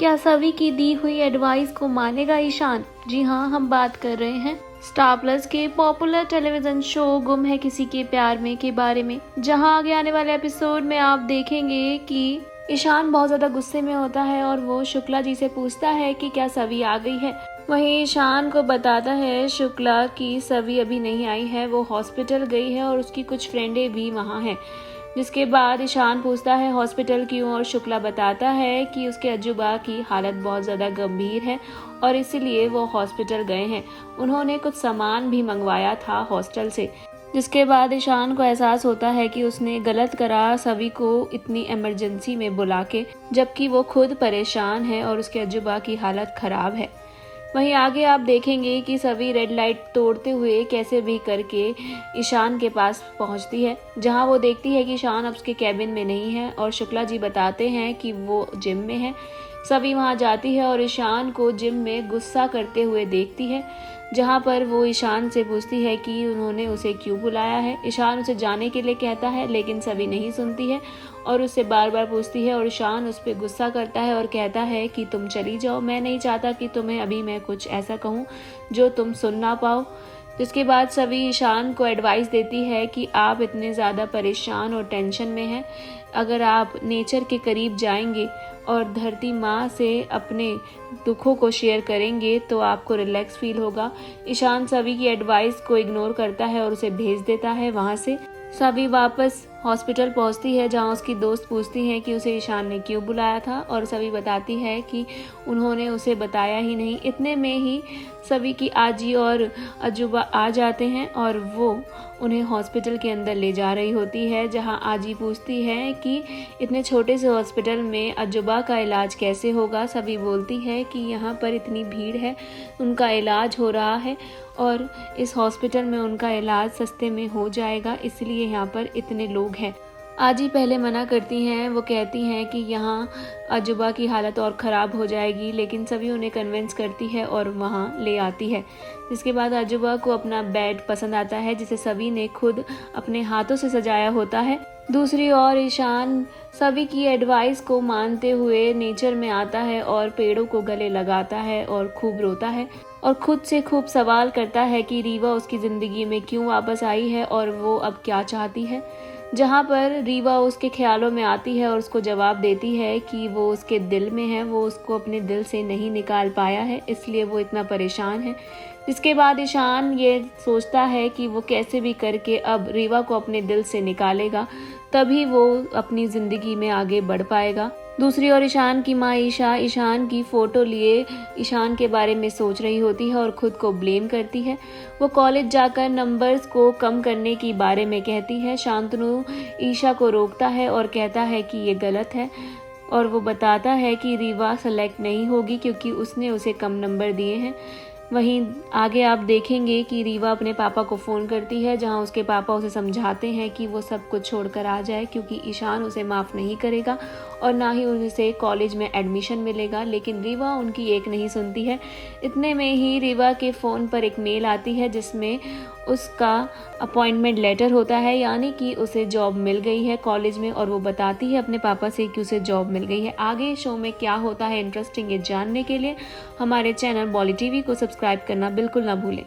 क्या सभी की दी हुई एडवाइस को मानेगा ईशान? जी हाँ, हम बात कर रहे हैं स्टार प्लस के पॉपुलर टेलीविजन शो गुम है किसी के प्यार में के बारे में, जहां आगे आने वाले एपिसोड में आप देखेंगे कि ईशान बहुत ज्यादा गुस्से में होता है और वो शुक्ला जी से पूछता है कि क्या सभी आ गई है। वहीं ईशान को बताता है शुक्ला कि सभी अभी नहीं आई है, वो हॉस्पिटल गई है और उसकी कुछ फ्रेंडें भी वहाँ हैं। जिसके बाद ईशान पूछता है हॉस्पिटल क्यों, और शुक्ला बताता है कि उसके अजूबा की हालत बहुत ज़्यादा गंभीर है और इसीलिए वो हॉस्पिटल गए हैं। उन्होंने कुछ सामान भी मंगवाया था हॉस्टल से। जिसके बाद ईशान को एहसास होता है कि उसने गलत करा सभी को इतनी इमरजेंसी में बुला के, जबकि वो खुद परेशान है और उसके अजूबा की हालत खराब है। वहीं आगे आप देखेंगे कि सभी रेड लाइट तोड़ते हुए कैसे भी करके ईशान के पास पहुंचती है, जहां वो देखती है कि ईशान अब उसके कैबिन में नहीं है और शुक्ला जी बताते हैं कि वो जिम में है। सभी वहां जाती है और ईशान को जिम में गुस्सा करते हुए देखती है, जहां पर वो ईशान से पूछती है कि उन्होंने उसे क्यों बुलाया है। ईशान उसे जाने के लिए कहता है लेकिन सभी नहीं सुनती है और उससे बार बार पूछती है और ईशान उस पर गुस्सा करता है और कहता है कि तुम चली जाओ, मैं नहीं चाहता कि तुम्हें अभी मैं कुछ ऐसा कहूँ जो तुम सुन ना पाओ। जिसके बाद सभी ईशान को एडवाइस देती है कि आप इतने ज़्यादा परेशान और टेंशन में हैं, अगर आप नेचर के करीब जाएंगे और धरती माँ से अपने दुखों को शेयर करेंगे तो आपको रिलैक्स फील होगा। ईशान सभी की एडवाइस को इग्नोर करता है और उसे भेज देता है वहाँ से। सभी वापस हॉस्पिटल पहुंचती है, जहां उसकी दोस्त पूछती है कि उसे ईशान ने क्यों बुलाया था और सभी बताती है कि उन्होंने उसे बताया ही नहीं। इतने में ही सभी की आजी और अजूबा आ जाते हैं और वो उन्हें हॉस्पिटल के अंदर ले जा रही होती है, जहां आजी पूछती है कि इतने छोटे से हॉस्पिटल में अजूबा का इलाज कैसे होगा। सभी बोलती है कि यहाँ पर इतनी भीड़ है, उनका इलाज हो रहा है और इस हॉस्पिटल में उनका इलाज सस्ते में हो जाएगा, इसलिए यहाँ पर इतने लोग हैं। आजी पहले मना करती हैं, वो कहती हैं कि यहाँ अजूबा की हालत और ख़राब हो जाएगी, लेकिन सभी उन्हें कन्विंस करती है और वहाँ ले आती है। जिसके बाद अजूबा को अपना बेड पसंद आता है, जिसे सभी ने खुद अपने हाथों से सजाया होता है। दूसरी ओर ईशान सभी की एडवाइस को मानते हुए नेचर में आता है और पेड़ों को गले लगाता है और खूब रोता है और खुद से खूब सवाल करता है कि रीवा उसकी ज़िंदगी में क्यों वापस आई है और वो अब क्या चाहती है। जहाँ पर रीवा उसके ख्यालों में आती है और उसको जवाब देती है कि वो उसके दिल में है, वो उसको अपने दिल से नहीं निकाल पाया है, इसलिए वो इतना परेशान है। जिसके बाद ईशान ये सोचता है कि वो कैसे भी करके अब रीवा को अपने दिल से निकालेगा, तभी वो अपनी ज़िंदगी में आगे बढ़ पाएगा। दूसरी ओर ईशान की माँ ईशा ईशान की फ़ोटो लिए ईशान के बारे में सोच रही होती है और ख़ुद को ब्लेम करती है। वो कॉलेज जाकर नंबर्स को कम करने की बारे में कहती है। शांतनु ईशा को रोकता है और कहता है कि ये गलत है और वो बताता है कि रीवा सेलेक्ट नहीं होगी क्योंकि उसने उसे कम नंबर दिए हैं। वहीं आगे आप देखेंगे कि रीवा अपने पापा को फ़ोन करती है, जहां उसके पापा उसे समझाते हैं कि वो सब कुछ छोड़कर आ जाए क्योंकि ईशान उसे माफ़ नहीं करेगा और ना ही उसे कॉलेज में एडमिशन मिलेगा, लेकिन रीवा उनकी एक नहीं सुनती है। इतने में ही रीवा के फ़ोन पर एक मेल आती है जिसमें उसका अपॉइंटमेंट लेटर होता है, यानी कि उसे जॉब मिल गई है कॉलेज में और वो बताती है अपने पापा से कि उसे जॉब मिल गई है। आगे शो में क्या होता है इंटरेस्टिंग ये जानने के लिए हमारे चैनल बॉली टीवी को सब्सक्राइब करना बिल्कुल ना भूलें।